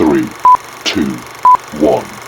3, 2, 1.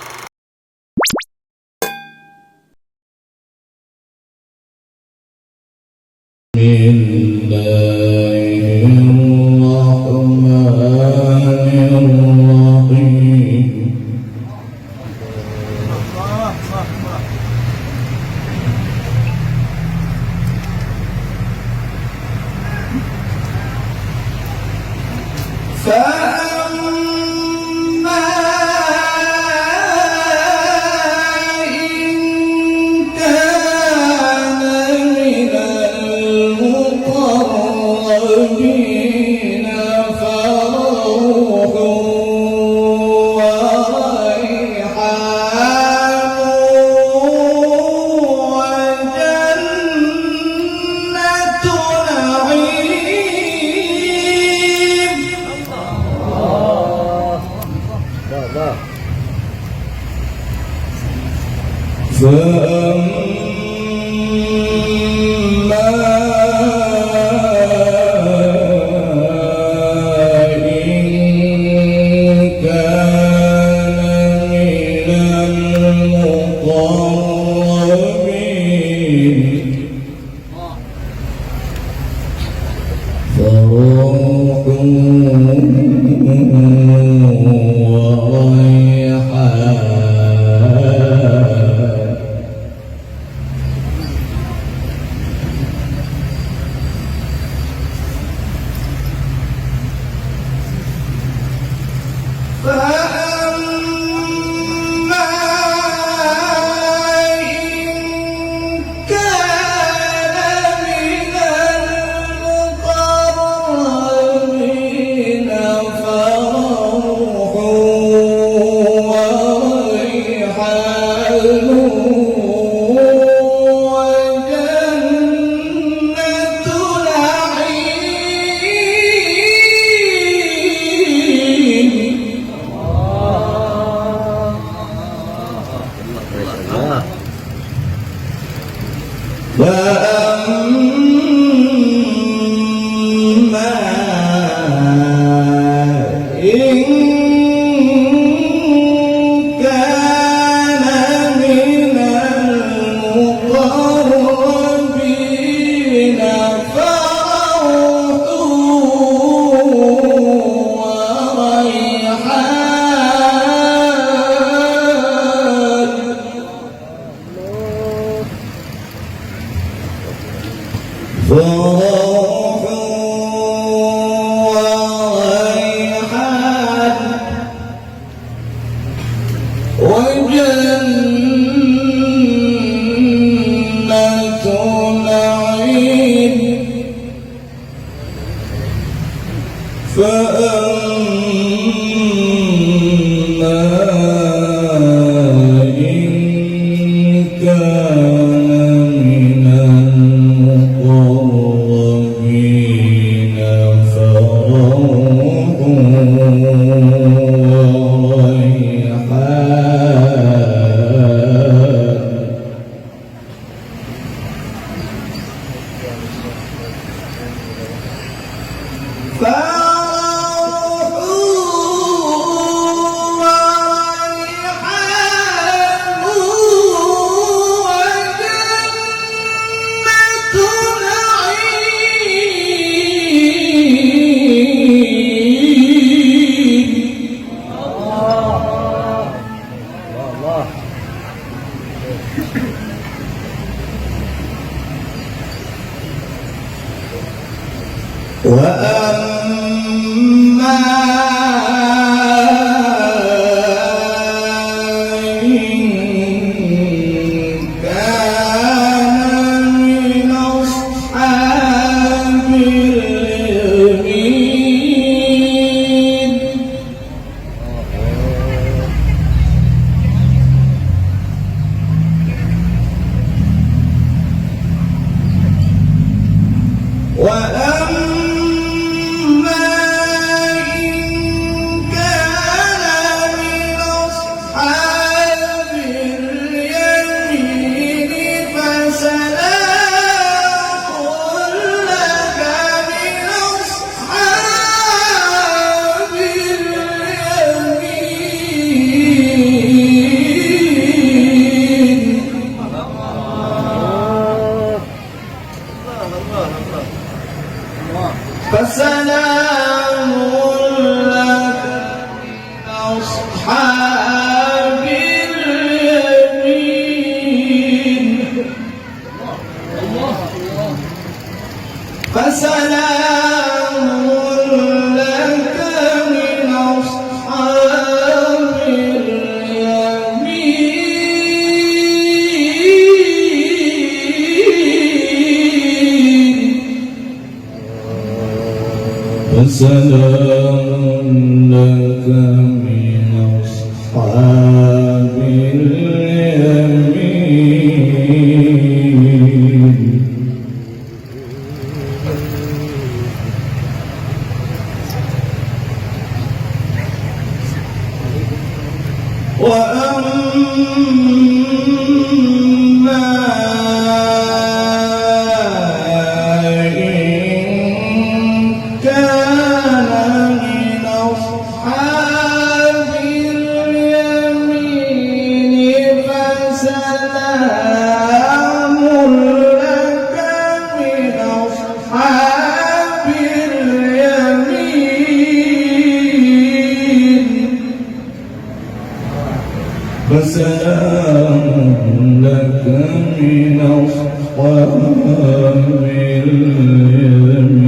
وأما فسلام لك من أصحاب اليمين وأما فسلام لك من أصحاب اليمين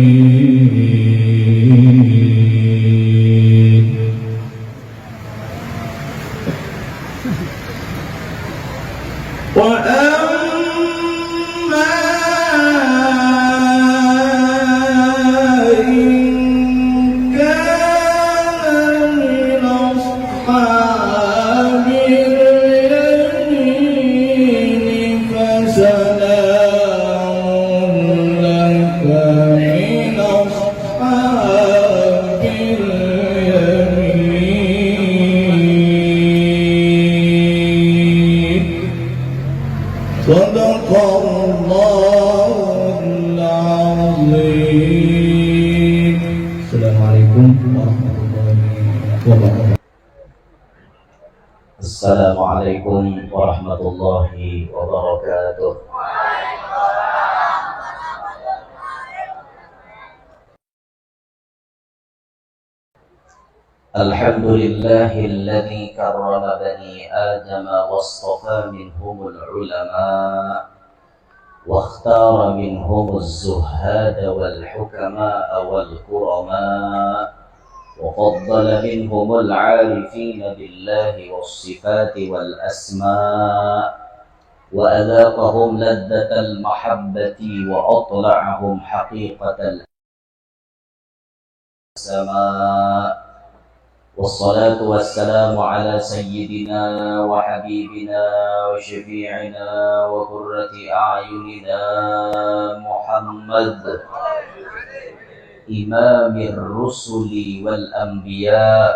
وأما إن كان من أصحاب اليمين فسلام لك من أصحاب اليمين صدق الله العظيم. Assalamualaikum warahmatullahi wabarakatuh. Assalamualaikum warahmatullahi wabarakatuh. Alhamdulillahilladzi karrama bani Adam wastafa minhumul ulama wa ikhtara minhumuz zuhada wal hukama wal kurama وفضل منهم العارفين بالله والصفات والأسماء وأذاقهم لذة المحبة وأطلعهم حقيقة السماء والصلاة والسلام على سيدنا وحبيبنا وشفيعنا وقرة أعيننا محمد إمام الرسل والأنبياء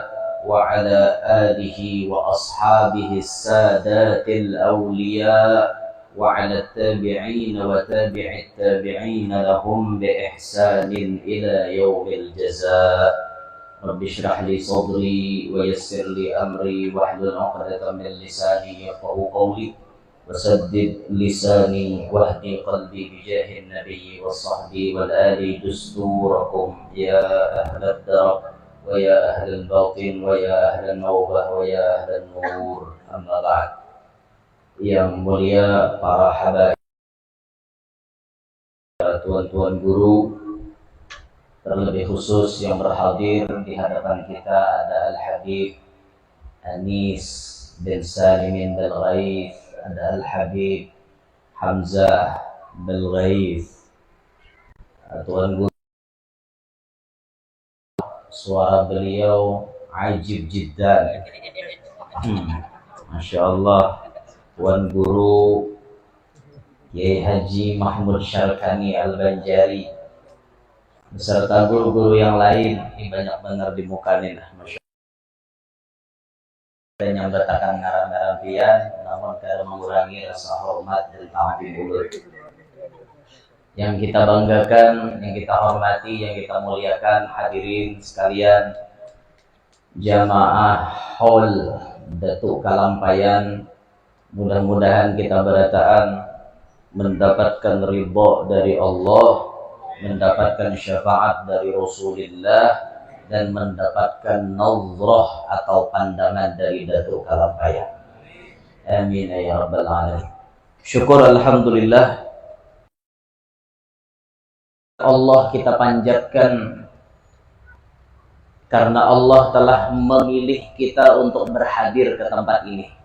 وعلى آله وأصحابه السادات الأولياء وعلى التابعين وتابع التابعين لهم بإحسان إلى يوم الجزاء. رب اشرح لي صدري ويسر لي أمري واحلل عقدة من لساني يفقهوا قولي وسدد لساني واهدي قلبي بجاه النبي والصحب والآل دستوركم يا أهل الدرب ويا أهل الباطن ويا أهل النوبة ويا أهل النور. أما بعد. Yang mulia para habaib, tuan-tuan guru, terlebih khusus yang berhadir di hadapan kita ada Al-Habib Anis bin Salimin Al-Ghaith, ada Al-Habib Hamzah Al-Ghaith. Tuan guru, suara beliau ajib jiddan. Masya Allah. Tuan guru Kiai Haji Mahmud Syarkani Al-Banjari beserta guru-guru yang lain, ini banyak benar di muka ini. Masya Allah. Yang bertakan ngaran-ngaran pian, namun karena mengurangi rasa hormat dan ta'zim mulut. Yang kita banggakan, yang kita hormati, yang kita muliakan, hadirin sekalian, jamaah Hol Datuk Kalampayan, mudah-mudahan kita berataan mendapatkan ridha dari Allah, mendapatkan syafaat dari Rasulullah, dan mendapatkan nazrah atau pandangan dari Datuk Kalampayan. Amin ya rabbal alamin. Syukur alhamdulillah, Allah kita panjatkan karena Allah telah memilih kita untuk berhadir ke tempat ini.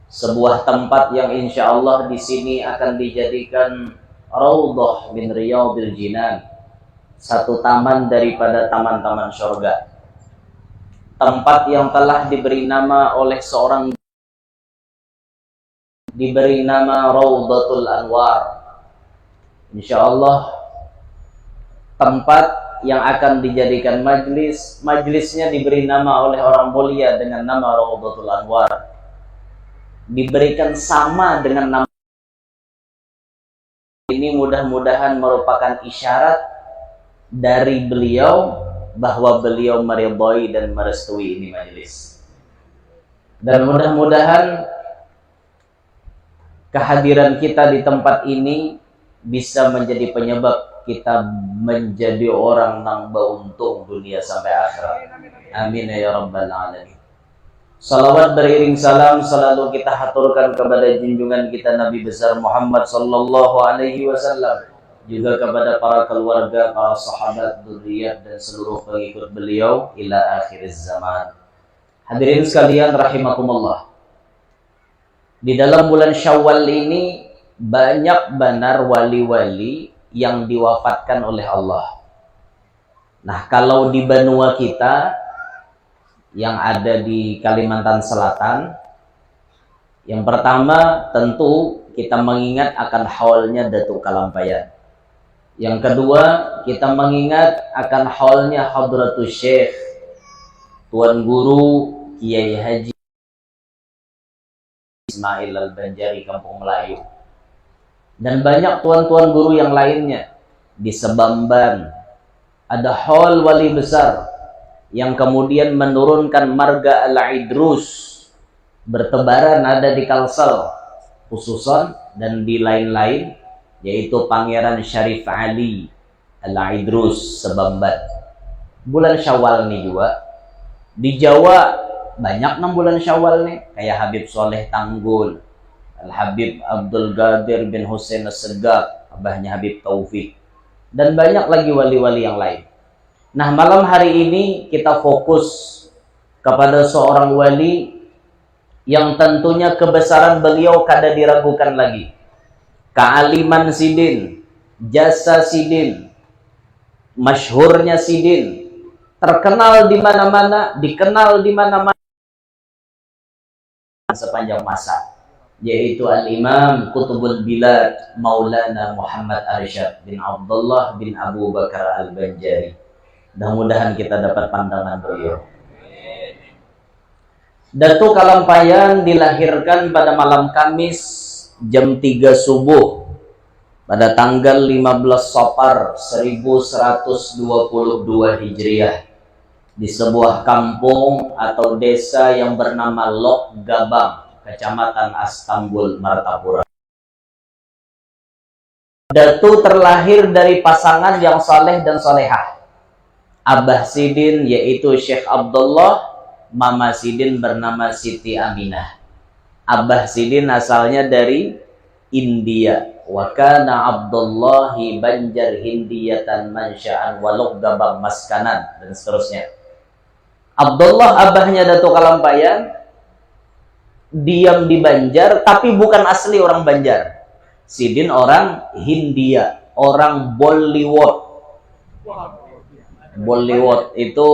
Sebuah tempat yang insya Allah di sini akan dijadikan raudhah min riyadil jinan, satu taman daripada taman-taman surga. Tempat yang telah diberi nama oleh seorang, diberi nama Raudatul Anwar. Insyaallah tempat yang akan dijadikan majlisnya diberi nama oleh orang mulia dengan nama Raudatul Anwar. Diberikan sama dengan nama ini, mudah-mudahan merupakan isyarat dari beliau bahwa beliau meridhai dan merestui ini majlis. Dan mudah-mudahan kehadiran kita di tempat ini bisa menjadi penyebab kita menjadi orang nang beruntung dunia sampai akhirat. Amin ya rabbal alamin. Salawat beriring salam selalu kita haturkan kepada junjungan kita Nabi besar Muhammad sallallahu alaihi wasallam, juga kepada para keluarga, para sahabat, dzurriyyat dan seluruh pengikut beliau ila akhir zaman. Hadirin sekalian rahimakumullah. Di dalam bulan Syawal ini banyak benar wali-wali yang diwafatkan oleh Allah. Nah, kalau di benua kita yang ada di Kalimantan Selatan, yang pertama tentu kita mengingat akan haulnya Datuk Kalampayan. Yang kedua, kita mengingat akan haulnya Hadratus Syekh Tuan Guru Kiai Haji Ismail Al-Banjari Kampung Melayu. Dan banyak tuan-tuan guru yang lainnya. Di Sebamban ada haul wali besar yang kemudian menurunkan marga Al-Idrus, bertebaran ada di Kalsel khususan dan di lain-lain, yaitu Pangeran Syarif Ali Al-Idrus Sebamban. Bulan Syawal nih juga di Jawa banyak 6 bulan Syawal nih, kayak Habib Soleh Tanggul, Al-Habib Abdul Qadir bin Hussein As-Segaf, abahnya Habib Taufik, dan banyak lagi wali-wali yang lain. Nah, malam hari ini kita fokus kepada seorang wali yang tentunya kebesaran beliau kada diragukan lagi. Kealiman Sidin, jasa Sidin, masyhurnya Sidin, terkenal di mana-mana, dikenal di mana-mana sepanjang masa, yaitu Al-Imam Qutbul Bilad Maulana Muhammad Arsyad bin Abdullah bin Abu Bakar Al-Banjari. Mudah-mudahan kita dapat pandangan beliau. Datuk Kalampayan dilahirkan pada malam Kamis jam 3 subuh pada tanggal 15 Safar 1122 Hijriah di sebuah kampung atau desa yang bernama Lok Gabang, Kecamatan Astambul, Martapura. Datu terlahir dari pasangan yang saleh dan solehah. Abah Sidin yaitu Syekh Abdullah, Mama Sidin bernama Siti Aminah. Abah Sidin asalnya dari India. Wa kana Abdullahi Banjar Hindiyatan mansya'an wa Lok Gabang maskanan, dan seterusnya. Abdullah abahnya Datuk Kalampayan diam di Banjar, tapi bukan asli orang Banjar. Sidin orang Hindia, orang Bollywood. Bollywood itu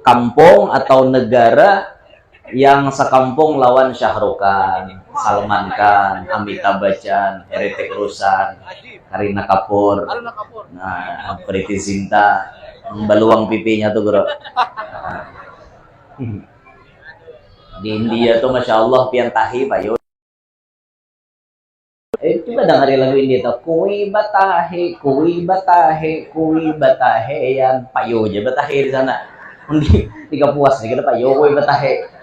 kampung atau negara yang sekampung lawan Shah Rukh Khan, Salman Khan, Amitabh Bachchan, Hrithik Roshan, Kareena Kapoor, nah, Preity Zinta, beluang pipinya tuh bro. Di India tuh Masya Allah pian tahi payo. Coba dengerin lagu India tuh, kui batahe yang payo aja batahe di sana. Tiga puas nih kita payo kui batahe.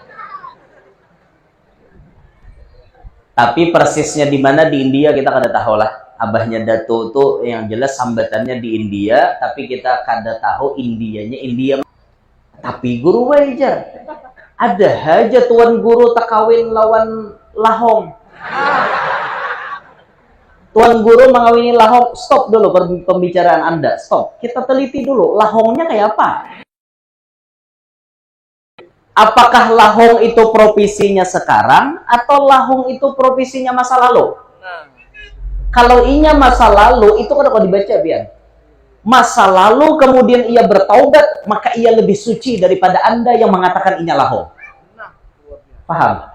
Tapi persisnya di mana di India kita kada tahu lah. Abahnya Dato tuh yang jelas sambatannya di India, tapi kita kada tahu Indianya India. Tapi guru wajar. Ada aja tuan guru tak kawin lawan lahong. Tuan guru mengawini lahong. Stop dulu pembicaraan Anda. Stop. Kita teliti dulu. Lahongnya kayak apa? Apakah lahong itu profesinya sekarang atau lahong itu profesinya masa lalu? Kalau inya masa lalu itu kenapa dibaca Bian? masa lalu kemudian ia bertaubat, maka ia lebih suci daripada Anda yang mengatakan inya lahong. Paham?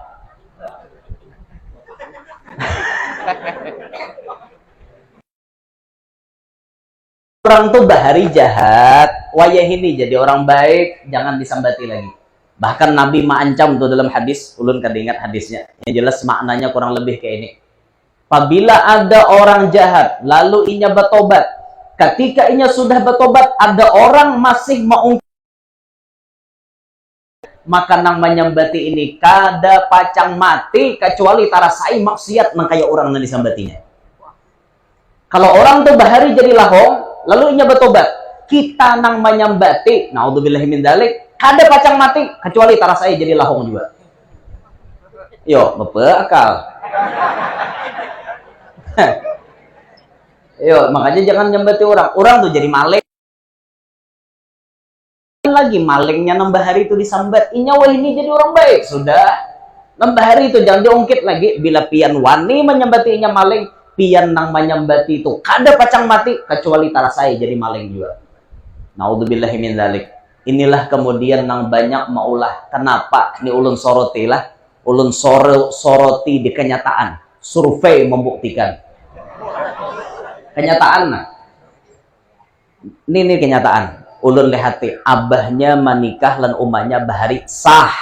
Orang tuh bahari jahat, wayah ini jadi orang baik, jangan disambati lagi. Bahkan Nabi mengancam tuh dalam hadis, ulun kada ingat hadisnya. Yang jelas maknanya kurang lebih kayak ini. Apabila ada orang jahat, lalu inya bertobat. Ketika inya sudah bertobat, ada orang masih mau, maka nang menyambati ini kada pacang mati kecuali tarasai maksiat nang kaya orang yang disambatinya. Kalau orang tuh bahari jadi lahong, lalu inya bertobat, kita nang menyambati, naudzubillahi min dzalik, kada pacang mati kecuali tarasai jadi lahong juga. Yo, bepe akal. Yo, makanya jangan nyambati orang. Orang tuh jadi maling. Lagi malingnya nambah hari itu disambat. Inya wah ini jadi orang baik. Sudah. Nambah hari itu jangan diungkit lagi. Bila pian wani menyambati inya maling, pian nang menyambati itu kada pacang mati kecuali tarasai jadi maling juga. Naudzubillahi min dzalik. Inilah kemudian nang banyak maulah. Kenapa? Ini ulun soroti lah. Ulun soroti di kenyataan. Survei membuktikan. Kenyataan nah. Ini kenyataan. Ulun lihati abahnya menikah lan umahnya bahari sah.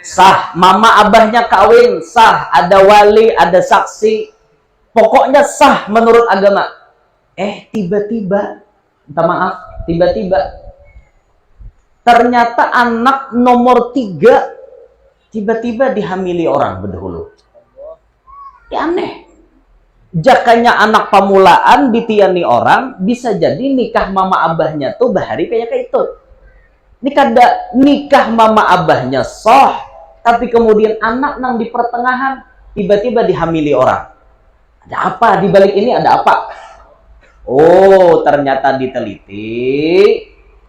Sah, mama abahnya kawin sah, ada wali, ada saksi. Pokoknya sah menurut agama. Tiba-tiba, minta maaf, tiba-tiba ternyata anak nomor 3 tiba-tiba dihamili orang berdahulu. Ya aneh. Jakanya anak pamulaan ditiani orang, bisa jadi nikah mama abahnya tuh bahari kayak itu. Ini kada nikah mama abahnya sah, tapi kemudian anak nang di pertengahan tiba-tiba dihamili orang. Ada apa di balik ini? Ada apa? Oh, ternyata diteliti.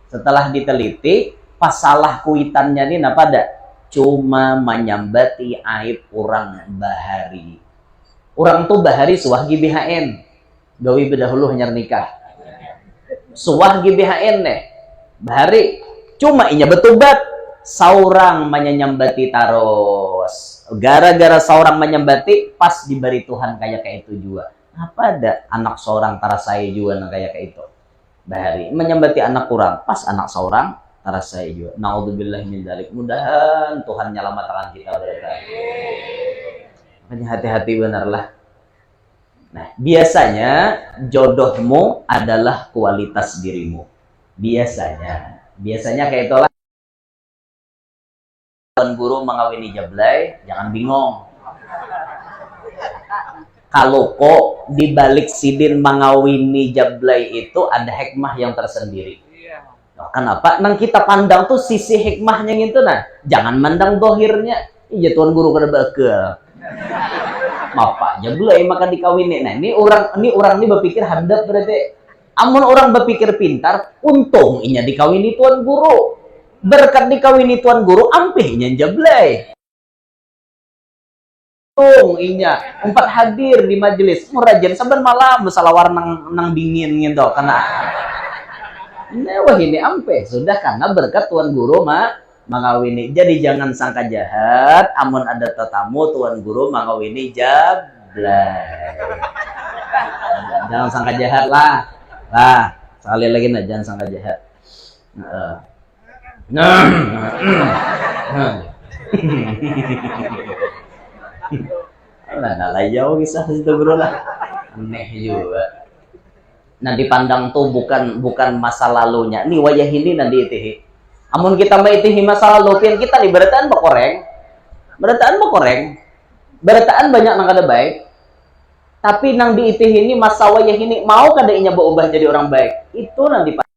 Setelah diteliti, pasalah kuitannya ini apa ada? Cuma menyambati aib orang bahari. Orang tuh bahari suah GBHN. Gawi bedahulu hanya nikah. Suah GBHN deh. Bahari. Cuma inya betubat. Saurang menyambati taros. Gara-gara saurang menyambati, pas diberi Tuhan kayak itu juga. Apa ada anak seorang tarasai juga nang kayak itu. Bahari. Menyambati anak kurang. Pas anak seorang tarasai juga. Naudzubillahi min dzalik. Mudahan Tuhan nyelamatkan kita mereka. Makanya hati-hati benarlah. Nah, biasanya jodohmu adalah kualitas dirimu. Biasanya kayak itulah. Tuan guru mengawini jablay, jangan bingung. Kalau kok dibalik sidin mengawini jablay itu ada hikmah yang tersendiri. Nah, kenapa? Nang kita pandang tuh sisi hikmahnya gitu nah. Jangan mandang dohirnya. Iya tuan guru kada bakel. Mapa jablay maka dikawini. Nah, ini orang ini berpikir handap berarti. Amun orang berpikir pintar, untung inya dikawini tuan guru. Berkat dikawini tuan guru, ampihnya jablay. Untung inya empat hadir di majelis. Murajan saban malam besalawar nang dingin gitu karena wah ini ampe sudah karena berkat tuan guru mengawini. Jadi jangan sangka jahat, amun ada tetamu tuan guru mengawini jablay. Jangan sangka jahat lah. Sekali lagi nah, jangan sangka jahat. Nah, jauh kisah situ bro lah. Aneh juga. Nah dipandang tuh bukan masa lalunya. Nih wayah ini nanti itihi. Amun kita maitihi masa lalu, pian kita di berataan bekoreng. Berataan banyak nang kada baik. Tapi nang diitihi ini masa wayah ini mau kada inya berubah jadi orang baik. Itu nang dipandang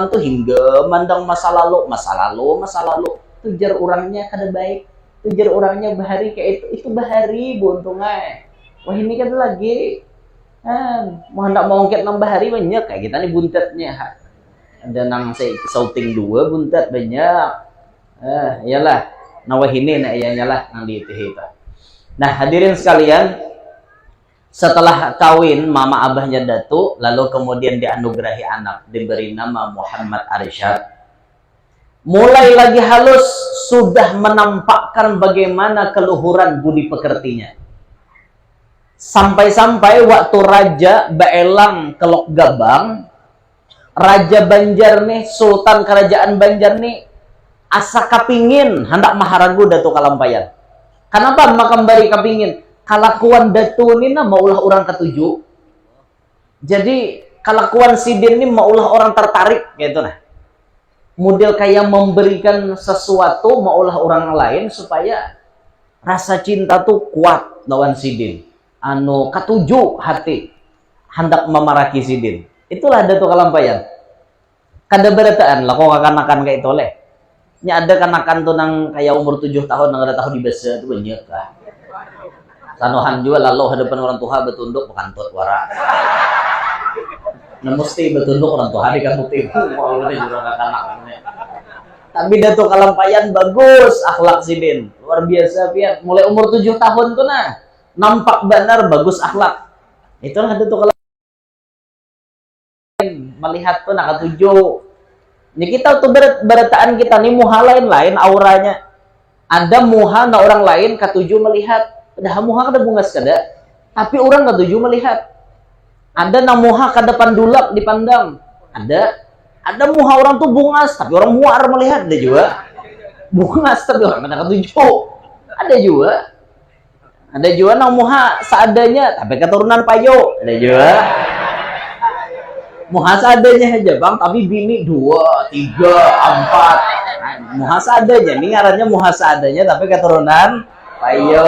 tuh hingga mandang masa lalu. Tujar orangnya kada baik. Tujar orangnya bahari kayak itu bahari buntungnya. Wah ini kan lagi. Mau hendak mau ngket nang bahari banyak kayak kita nih buntetnya. Ada nang shouting 2 buntet banyak. Iyalah. Nah wah ini nah iyalah nang diitihi. Nah hadirin sekalian, Setelah kawin mama abahnya Datu, lalu kemudian dianugerahi anak, diberi nama Muhammad Arsyad. Mulai lagi halus, sudah menampakkan bagaimana keluhuran budi pekertinya. Sampai-sampai waktu Raja Baelang Kelok Gabang, Raja Banjar nih, Sultan Kerajaan Banjar nih, asa kapingin hendak maharagu Datu Kalampayan. Kenapa makambari kapingin? Kalakuan Datu ini nah maulah orang ketujuh. Jadi kalakuan Sidin ini maulah orang tertarik gitu nah. Model kayak memberikan sesuatu maulah orang lain supaya rasa cinta tuh kuat lawan Sidin. Anu ketujuh hati hendak memaraki Sidin. Itulah Datu Kalampayan. Kada berataan lah kok kanakan kayak itu leh. Nya ada kanakan tuh nang kayak umur 7 tahun nang ada tahu di basa tuh banyak lah. Sanuhan juga lalu hadapan orang tua betunduk bukan tot wara. Nah mesti betunduk orang tua di kamu tipu mau udah juga kanak. Tapi Datu Kalampayan bagus akhlak Sidin. Luar biasa pian. Mulai umur 7 tahun tuh nah nampak benar bagus akhlak. Itulah Datu Kalampayan melihat tuh nak ketujuh. Ini kita tuh berataan kita nih muha lain-lain auranya. Ada muha na orang lain ketujuh melihat. Dah muha kada bungas kada. Tapi orang ketujuh melihat. Ada na muha kada pandulak dipandang. Ada muha orang tuh bungas tapi orang muar melihat ada juga. Bungas tapi orang kada ketujuh. Ada juga. Ada juga na muha seadanya tapi keturunan payo. Ada juga. Muha seadanya aja bang, tapi bini 2, 3, 4. Muha seadanya, ini ngarannya muha seadanya, tapi keturunan payo.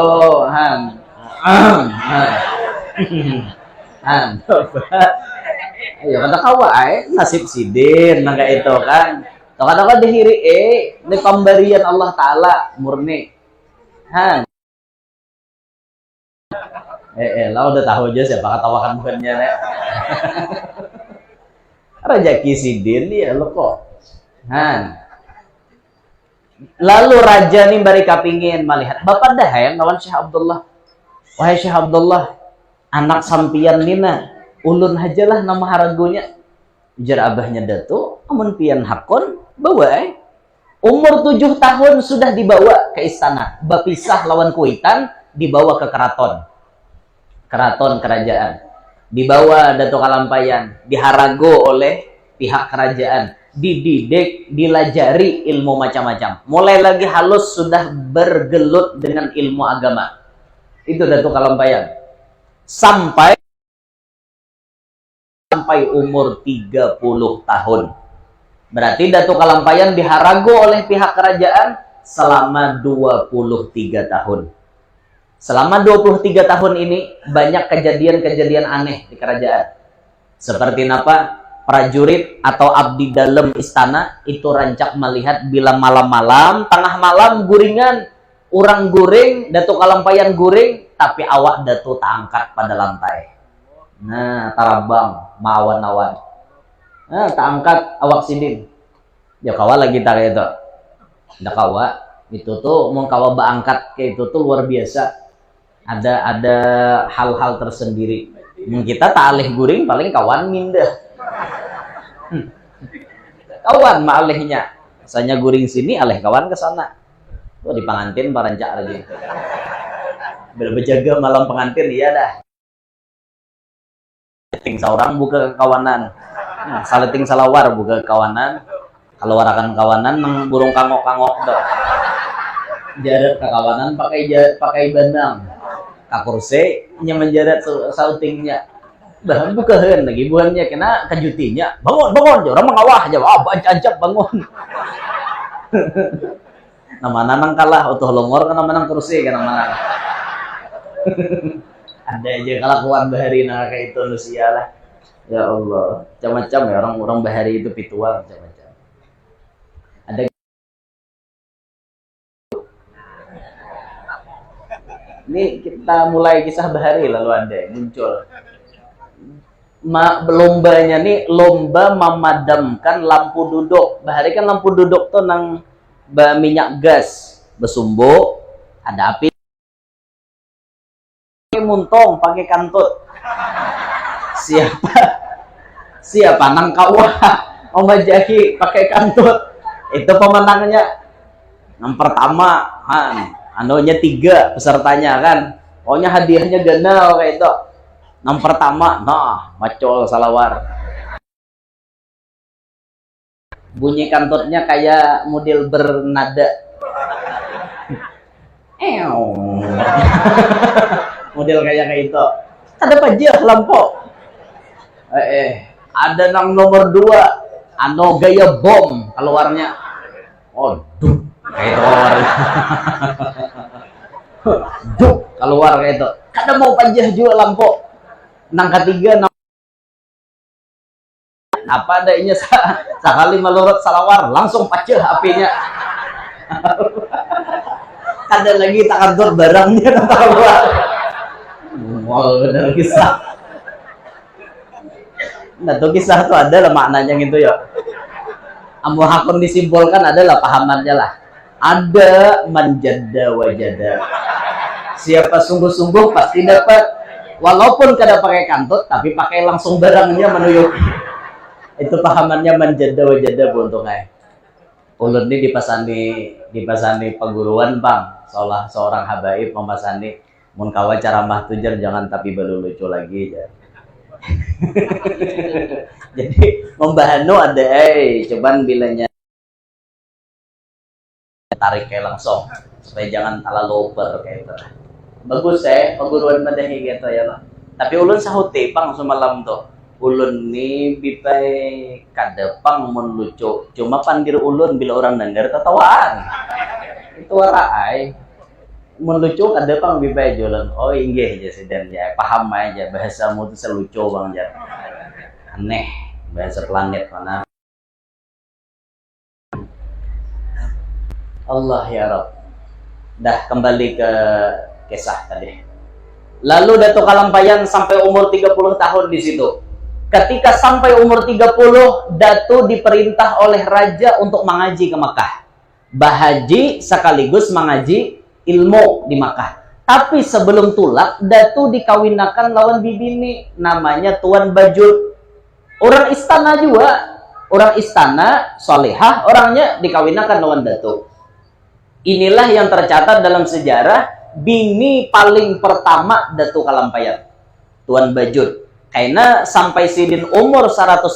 Ayo kata kawa nasib Sidin nang kayak itu kan. Kata dihiri ini pemberian Allah Taala murni. Lah udah tahu aja siapa katawakan bukannya nek. Raja Sidin dia lo kok. Lalu raja nih bari kapingin melihat bapak dah yang kawan Syekh Abdullah. Wahai Syekh Abdullah, anak sampian nina ulun hajalah nama haragunya. Ujar abahnya Datu, amun pian hakon bawa umur 7 tahun sudah dibawa ke istana, bapisah lawan kuitan, dibawa ke keraton kerajaan. Dibawa Datu Kalampayan, diharago oleh pihak kerajaan, dididik, dilajari ilmu macam-macam. Mulai lagi halus sudah bergelut dengan ilmu agama. Itu Datu Kalampayan. Sampai umur 30 tahun. Berarti Datu Kalampayan diharago oleh pihak kerajaan selama 23 tahun. Selama 23 tahun ini banyak kejadian-kejadian aneh di kerajaan. Seperti apa? Prajurit atau abdi dalam istana itu rancak melihat bila malam-malam, tengah malam guringan, orang guring, Datu Kalampayan guring, tapi awak Datu tak angkat pada lantai. Nah, tarabang, mawan-awan. Nah, tak angkat awak Sidin. Ya kawa lagi tak kayak itu. Ada kawa, itu tuh mau kawa baangkat kayak itu tuh luar biasa. Ada hal-hal tersendiri. Kita tak alih guring paling kawan mindah. Kawan mah alihnya. Misalnya guring sini alih kawan ke sana. Tuh di pengantin parancak lagi. Berjaga malam pengantin iya dah. Saleting seorang buka kawanan. Saleting salawar buka kawanan. Kalau warakan kawanan nang burung kangok-kangok dah. Jarak ke kawanan pakai bandang. Kakurse nya menjarat sautingnya bahan bukahan lagi buannya kena kejutinya bangun orang mengawah aja ancap bangun nama nang kalah utuh longor kana menang kursi kana mana ada aja kelakuan bahari nah kayak itu manusia lah ya Allah macam-macam ya orang bahari itu pitual macam-macam ada. Ini kita mulai kisah bahari lalu ada muncul lombanya nih lomba memadamkan lampu duduk. Bahari kan lampu duduk tuh nang minyak gas besumbu ada api muntong, pakai kantut. Siapa nang kawa omajahi pakai kantut. Itu pemenangnya. Yang pertama, anunya 3 pesertanya kan. Pokoknya hadiahnya ganal kayak itu. Yang pertama, macol salawar. Bunyi kantutnya kayak model bernada. Model kayak itu. Ada pajak lampau. Ada nang nomor 2, ano gaya bom keluarnya. Duh, kayak itu keluarnya. Duh, keluar kayak itu. Kada mau pajak juga lampau. Nang ketiga, apa adanya sekali melurut salawar langsung pecah apinya. Ada lagi tak kantor barangnya keluar. Bener kisah. Nah tuh kisah tuh ada lah maknanya gitu ya. Amu hakun disimpulkan adalah pahamannya lah. Ada manjada wajada. Siapa sungguh-sungguh pasti dapat. Walaupun kada pakai kantut, tapi pakai langsung barangnya menuyuk. Itu pahamannya manjada wajada buntungnya. Ulun ini dipasani perguruan bang, seorang habaib memasani mun kawa ceramah tujar jangan tapi baru lucu lagi ya. Jadi membahanu ada cuman bilanya tarik kayak langsung supaya jangan terlalu over kayak itu. Bagus perguruan madahi gitu ya lah. Tapi ulun sahuti pang semalam tuh. Ulun ni bipai kadepang mun lucu. Cuma pandir ulun bila orang dengar ketawaan. Itu warai. Mun lucu kadepang bipai jualan. Oh inggih aja sih dan ya paham aja bahasamu tuh selucu bang jar. Aneh bahasa planet mana. Allah ya Rabb. Dah kembali ke kisah tadi. Lalu Datuk Kalampayan sampai umur 30 tahun di situ. Ketika sampai umur 30, Datu diperintah oleh raja untuk mengaji ke Makkah. Bahaji sekaligus mengaji ilmu di Makkah. Tapi sebelum tulak, Datu dikawinakan lawan bibini namanya Tuan Bajut. Orang istana juga, orang istana solehah, orangnya dikawinakan lawan Datu. Inilah yang tercatat dalam sejarah bini paling pertama Datu Kalampayan, Tuan Bajut. Karena sampai sidin umur 105,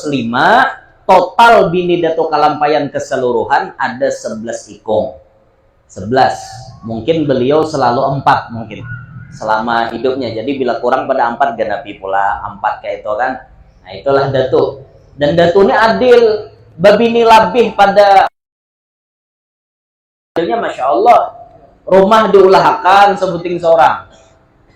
total bini Datu Kalampayan keseluruhan ada 11 ikong. 11. Mungkin beliau selalu 4 mungkin selama hidupnya. Jadi bila kurang pada 4 ganapi pula 4 kayak itu kan. Nah itulah Datu. Dan Datu ini adil, babini labih pada adilnya Masya Allah. Rumah diulahkan sebuting seorang.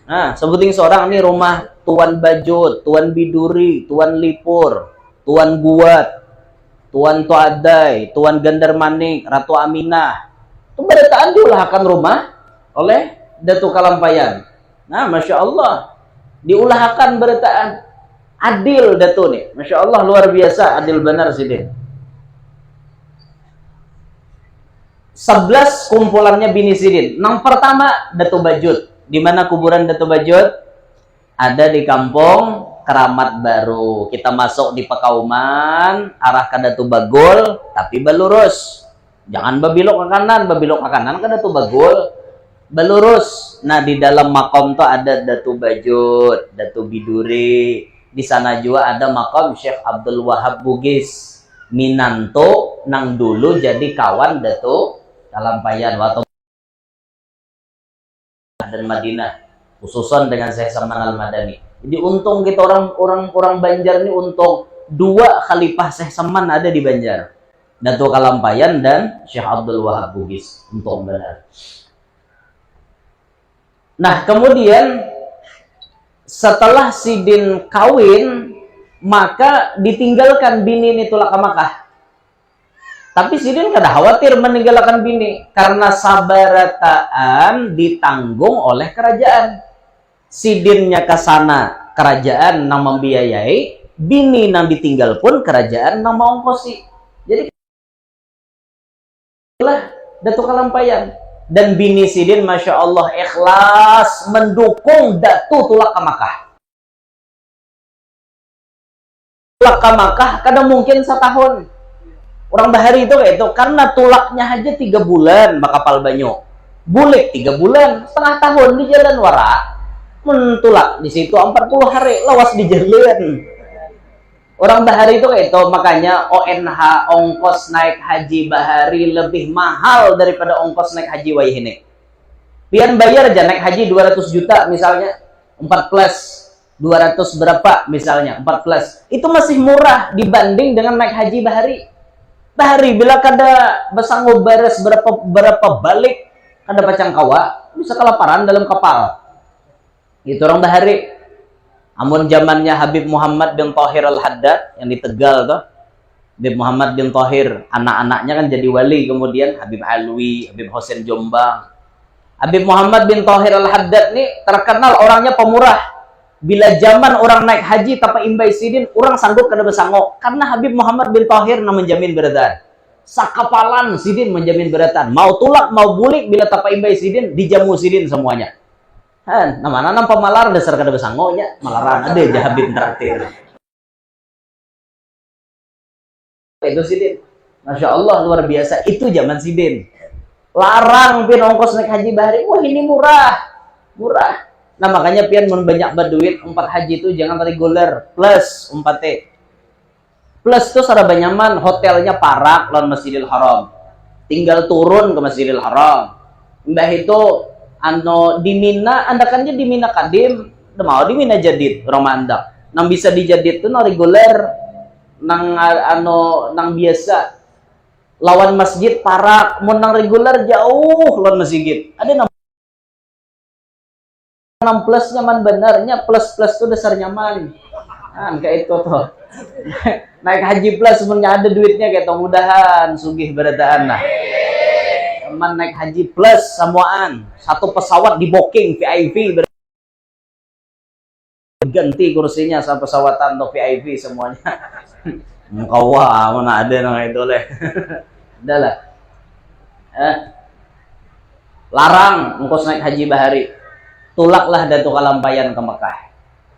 Nah, sebuting seorang ini rumah Tuan Bajut, Tuan Biduri, Tuan Lipur, Tuan Guat, Tuan Toadai, Tuan Gandarmanik, Ratu Aminah. Itu beritaan diulahkan rumah oleh Datu Kalampayan. Nah, Masya Allah. Diulahkan beritaan. Adil Datu nih. Masya Allah luar biasa. Adil benar sih dia. 11 kumpulannya bini sidin. Yang pertama Datu Bajut. Di mana kuburan Datu Bajut? Ada di kampung Keramat Baru. Kita masuk di Pekauman, arah ke Datu Bagul, tapi belurus. Jangan belok ke kanan, belok ke kanan ke Datu Bagul. Belurus. Nah, di dalam makom tuh ada Datu Bajut, Datu Biduri. Di sana juga ada makom Syekh Abdul Wahab Bugis. Minanto nang dulu jadi kawan Datu Kalampayan waktu dan Madinah, khususan dengan Syekh Saman Al-Madani. Jadi untung kita orang Banjar ini untung 2 khalifah Syekh Saman ada di Banjar. Datu Kalampayan dan Syekh Abdul Wahab Bugis. Untung benar. Nah, kemudian setelah sidin kawin, maka ditinggalkan bini ini tulak ke Makkah. Tapi sidin kada khawatir meninggalkan bini karena sabarataan ditanggung oleh kerajaan. Sidinnya ke sana, kerajaan nang membiayai, bini nang ditinggal pun kerajaan nang mengongkosi. Jadi itulah Datu Kalampayan. dan bini Sidin Masya Allah ikhlas mendukung datu tulak ke Makkah. Tulak ke Makkah kadang mungkin setahun. Orang bahari itu kayak itu karena tulaknya aja 3 bulan bakapal banyu. Bulik 3 bulan, setengah tahun di jalan wara. Mentulak di situ 40 hari lawas di jalan. Orang bahari itu kayak itu, makanya ONH ongkos naik haji bahari lebih mahal daripada ongkos naik haji wayhine. Pian bayar aja naik haji 200 juta misalnya, 4 plus 200 berapa misalnya, 4 plus. Itu masih murah dibanding dengan naik haji bahari. Bahari bila kada bersanggup beres berapa balik, kada pacang kawa, bisa kelaparan dalam kapal. Itu orang bahari. Amun zamannya Habib Muhammad bin Thahir Al-Haddad yang di Tegal tuh. Habib Muhammad bin Thahir, anak-anaknya kan jadi wali, kemudian Habib Alwi, Habib Hussein Jombang. Habib Muhammad bin Thahir Al-Haddad nih terkenal orangnya pemurah. Bila zaman orang naik haji tanpa imbai sidin, orang sanggup kada bersanggup karena Habib Muhammad bin Thahir na menjamin beratan. Sakapalan sidin menjamin beratan. Mau tulak mau bulik bila tanpa imbai sidin dijamu sidin semuanya. Han, nama pemalar dasar kada bersanggonya, malaran ada aja Habib traktir. Itu sidin. Masya Allah luar biasa. Itu zaman sidin. Larang pian ongkos naik haji bahari. Wah ini murah. Murah. Nah makanya pian mun banyak berduit 4 haji itu jangan reguler plus 4T. Plus itu saraba nyaman, hotelnya parak lawan Masjidil Haram. Tinggal turun ke Masjidil Haram. Mbah itu di Mina, andakannya di Mina Kadim, mau di Mina Jadid, Romandak. Nang bisa dijadid tuh nang reguler, nang biasa. Lawan masjid parak, mun nang reguler jauh lawan masjid. Ada 6 plus nyaman benernya, plus tuh dasar nyaman. Kan kayak itu tuh. Naik haji plus sebenarnya ada duitnya kayak to mudahan sugih berataan lah. Teman naik haji plus semuaan, satu pesawat di booking VIP ganti kursinya sama pesawatan untuk VIP semuanya. Engkau wah mana ada nang itu leh. Adalah. Larang ongkos naik haji bahari. Tulaklah datu kalampayan ke Mekah.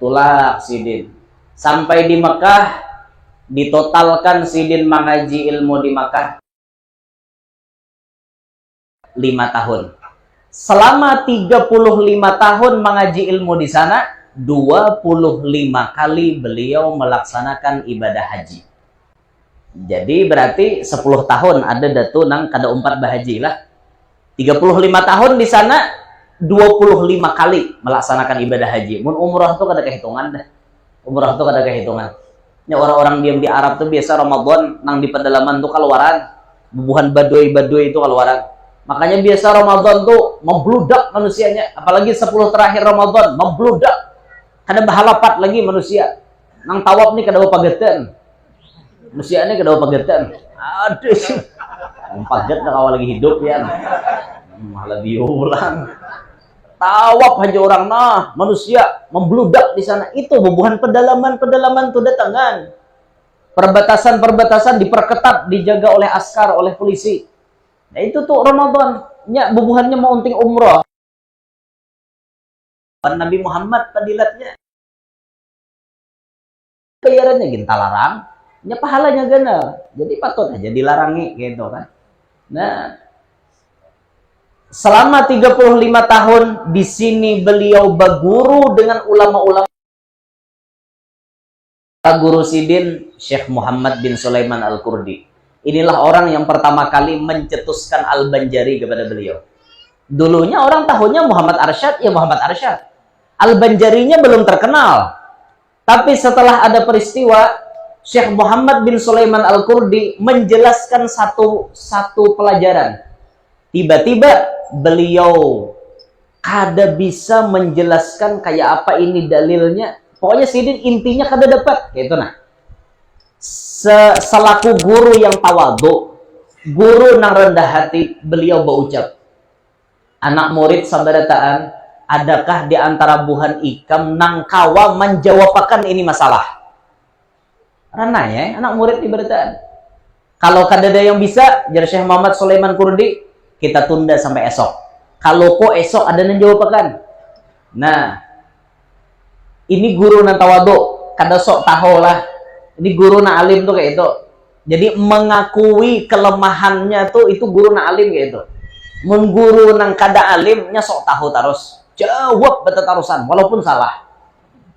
Tulak sidin. Sampai di Mekah ditotalkan sidin mengaji ilmu di Mekah 5 tahun. Selama 35 tahun mengaji ilmu di sana, 25 kali beliau melaksanakan ibadah haji. Jadi berarti 10 tahun ada datu nang kada 4 bahaji lah. 35 tahun di sana 25 kali melaksanakan ibadah haji. Mun umrah tuh kada kehitungan dah. Umrah tuh kada kehitungan. Ya orang-orang diam di Arab tuh biasa Ramadan nang di pedalaman tuh keluaran. Bubuhan badui-badui itu keluaran. Makanya biasa Ramadan tuh membludak manusianya, apalagi 10 terakhir Ramadan membludak. Kada bahalapat lagi manusia. Nang tawaf nih kada pagetan. Manusia ini kada pagetan. Aduh. Paget nak awal lagi hidup ya. Malah biulang. Tawaf aja orang nah, manusia membludak di sana. Itu bubuhan pedalaman tuh datangan. Perbatasan diperketat, dijaga oleh askar, oleh polisi. Nah itu tuh Ramadan, nya bubuhannya mau unting umroh. Nabi Muhammad padilatnya. Bayarannya ginta larang, nya pahalanya gana. Jadi patut aja dilarangi gitu kan. Nah, selama 35 tahun di sini beliau berguru dengan ulama-ulama. Guru sidin Syekh Muhammad bin Sulaiman Al-Qurdi. Inilah orang yang pertama kali mencetuskan Al-Banjari kepada beliau. Dulunya orang tahunya Muhammad Arsyad, ya Muhammad Arsyad. Al-Banjarinya belum terkenal. Tapi setelah ada peristiwa, Syekh Muhammad bin Sulaiman Al-Qurdi menjelaskan satu pelajaran. Tiba-tiba beliau kada bisa menjelaskan kayak apa ini dalilnya. Pokoknya sidin intinya kada dapat. Gitu nah. Selaku guru yang tawadu, guru nang rendah hati, beliau berucap, anak murid sabarataan, adakah di antara buhan ikam nang kawa menjawabakan ini masalah? Karena ya, anak murid di barataan. Kalau kada ada yang bisa, jar Syekh Muhammad Sulaiman Qurdi, kita tunda sampai esok. Kalau kok esok ada yang jawabakan. Nah, ini guru na tawadu, kada sok tahu lah. Ini guru na alim tuh kayak itu. Jadi mengakui kelemahannya tuh itu guru na alim kayak itu. Mengguru nang kada alimnya sok tahu terus. Jawab betul tarusan walaupun salah.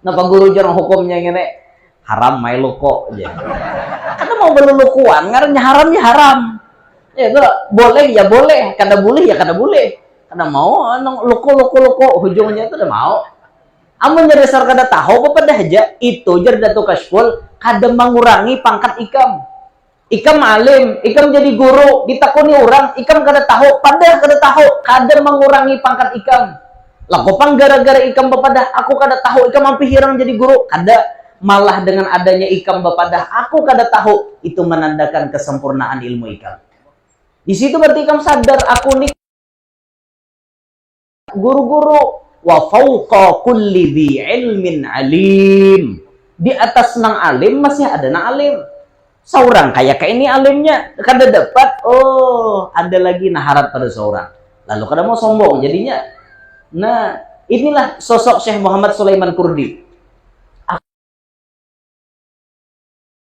Napa guru jarang hukumnya gini haram mai loko aja. Kada mau belulukuan, ngarannya haram ya haram. Ya itu boleh ya boleh, kada boleh ya kada boleh. Kada mau nang loko ujungnya itu kada mau. Amun dasar kada tahu apa dah aja itu jar Datuk Kashful kada mengurangi pangkat ikam. Ikam alim, ikam jadi guru, ditakuni orang, ikam kada tahu, padahal kada tahu, kada mengurangi pangkat ikam. Lah kopang gara-gara ikam bapadah aku kada tahu, ikam mampu hirang jadi guru, kada. Malah dengan adanya ikam bapadah aku kada tahu, itu menandakan kesempurnaan ilmu ikam. Di situ berarti ikam sadar aku nih guru-guru wa fauqa kulli dhi ilmin alim. Di atas nang alim masih ada nang alim. Seorang kayak ini alimnya kada dapat, oh ada lagi nah harap pada seorang. Lalu kada mau sombong jadinya. Nah, inilah sosok Syekh Muhammad Sulaiman Kurdi.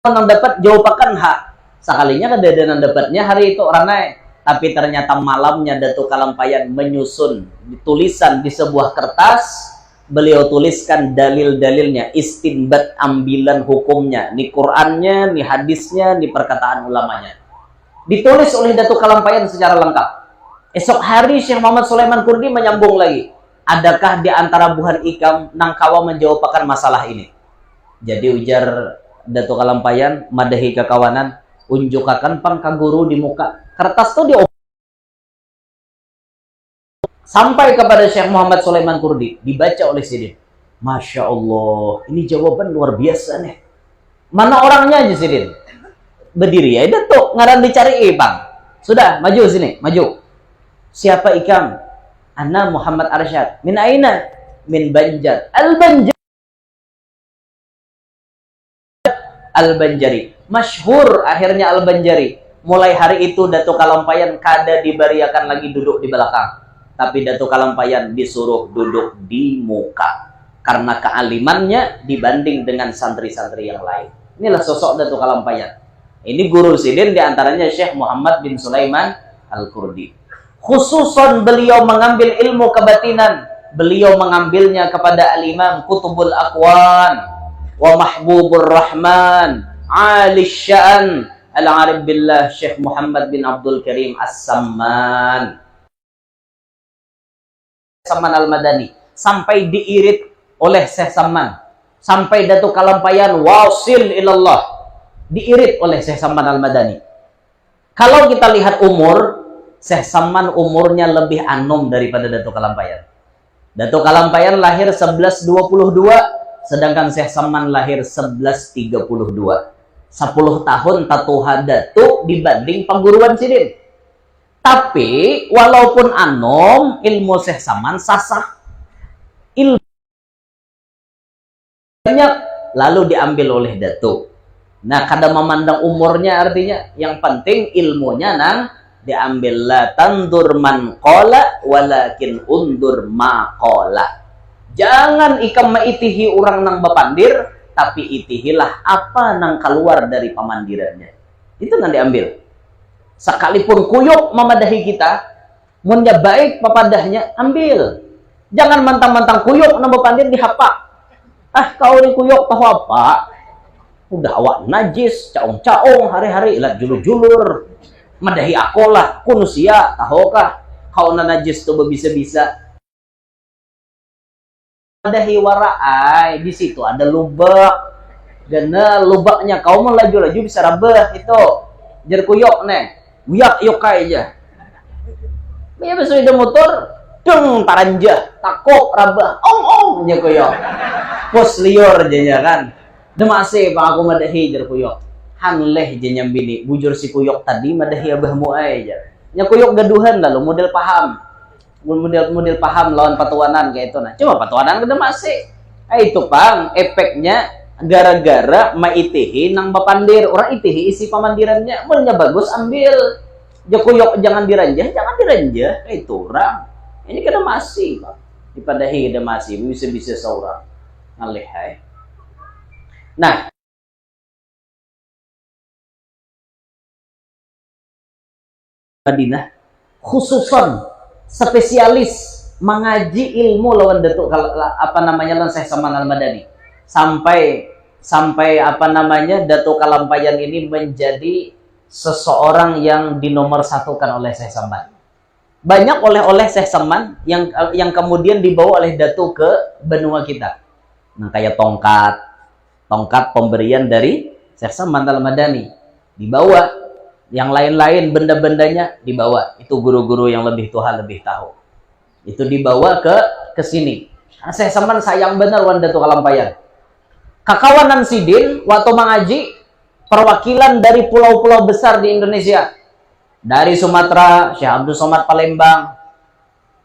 Nang dapat jawabakan hak. Sekalinya kada ada nang dapatnya hari itu orang naik. Tapi ternyata malamnya Datuk Kalampayan menyusun tulisan di sebuah kertas. Beliau tuliskan dalil-dalilnya, istinbat ambilan hukumnya, ni Qur'annya, ni hadisnya, ni perkataan ulamanya. Ditulis oleh Datuk Kalampayan secara lengkap. Esok hari Syekh Muhammad Sulaiman Kurdi menyambung lagi. Adakah di antara buhan ikam nang kawa menjawabkan masalah ini? Jadi ujar Datuk Kalampayan, madahi kekawanan, unjukakan pang kaguru di muka. Kertas tuh sampai kepada Syekh Muhammad Sulaiman Kurdi, dibaca oleh Sidin. Masya Allah, ini jawaban luar biasa nih. Mana orangnya aja Sidin? Berdiri ya, Datuk, ngaran dicari bang. Sudah, maju sini, maju. Siapa ikam? Ana Muhammad Arsyad. Min aina? Min Banjar. Al-Banjari. Masyhur akhirnya Al-Banjari. Mulai hari itu Datuk Kalampayan kada dibariakan lagi duduk di belakang. Tapi Datuk Kalampayan disuruh duduk di muka. Karena kealimannya dibanding dengan santri-santri yang lain. Inilah sosok Datuk Kalampayan. Ini guru Sidin diantaranya Syekh Muhammad bin Sulaiman Al-Kurdi. Khususon beliau mengambil ilmu kebatinan. Beliau mengambilnya kepada Al-Imam Qutbul Aqwan. Wa Mahbubur Rahman. Alish Sya'an. Al-Arif Billah Syekh Muhammad bin Abdul Karim As-Samman. Samman Al-Madani. Sampai diirit oleh Syekh Samman. Sampai Datuk Kalampayan wasil ilallah. Diirit oleh Syekh Samman Al-Madani. Kalau kita lihat umur, Syekh Samman umurnya lebih anum daripada Datuk Kalampayan. Datuk Kalampayan lahir 1122, sedangkan Syekh Samman lahir 1132. 10 tahun tatuha Datuk dibanding pengguruan Sidin. Tapi walaupun anom, ilmu Syekh Samman sasah. Ilmunya lalu diambil oleh Datuk. Nah, kada memandang umurnya artinya, yang penting ilmunya nang diambil. La tandur man qala walakin undur ma qala. Jangan ikam maitihi orang nang bapandir, tapi itihilah apa nang keluar dari pamandirannya. Itu nang diambil. Sekalipun kuyuk memadahi kita, munnya baik papadahnya, ambil. Jangan mentang-mentang kuyuk nang bapandir dihapak. Ah, kau ni kuyuk tahu apa? Udah awak najis, caong-caong hari-hari ilat julur-julur. Madahi akolah, kunusia, tahukah? Kau na najis tuh bisa-bisa. Madahi waraai, di situ ada lubak. Gana lubaknya kau melaju-laju bisa rabah itu. Jar kuyok nih, buyak yokai aja. Ya besok ide motor, deng taranjah, takok rabah, ong aja kuyok. Pos liur aja kan. Demase bang aku madahi jar kuyok. Hanleh aja nyambini, bujur si kuyok tadi madahi abahmu aja. Nya kuyok gaduhan lalu model paham. Model paham lawan patuanan kayak itu. Nah, cuma patuanan kada masih. Itu pang efeknya gara-gara maitihi nang bapandir. Orang itihi isi pamandirannya, mulnya bagus ambil. Jokuyok jangan diranjah, itu orang. Ini kada masih, Pak. Dipadahi kada masih, bisa-bisa seorang. Ngalihai. Nah, Madinah khususon spesialis mengaji ilmu lawan datuk apa namanya lan Syekh Saman Al-Madani sampai apa namanya Datuk Kalampayan ini menjadi seseorang yang dinomor satukan oleh Syekh Saman. Banyak oleh-oleh Syekh Saman yang kemudian dibawa oleh Datuk ke benua kita. Nah, kayak tongkat pemberian dari Syekh Saman Al-Madani dibawa. Yang lain-lain benda-bendanya dibawa. Itu guru-guru yang lebih tua lebih tahu. Itu dibawa ke sini. Karena Syekh Saman sayang benar wan Datuk Kalampayan. Kakawanan Sidin waktu mengaji perwakilan dari pulau-pulau besar di Indonesia. Dari Sumatera, Syekh Abdul Somad Palembang.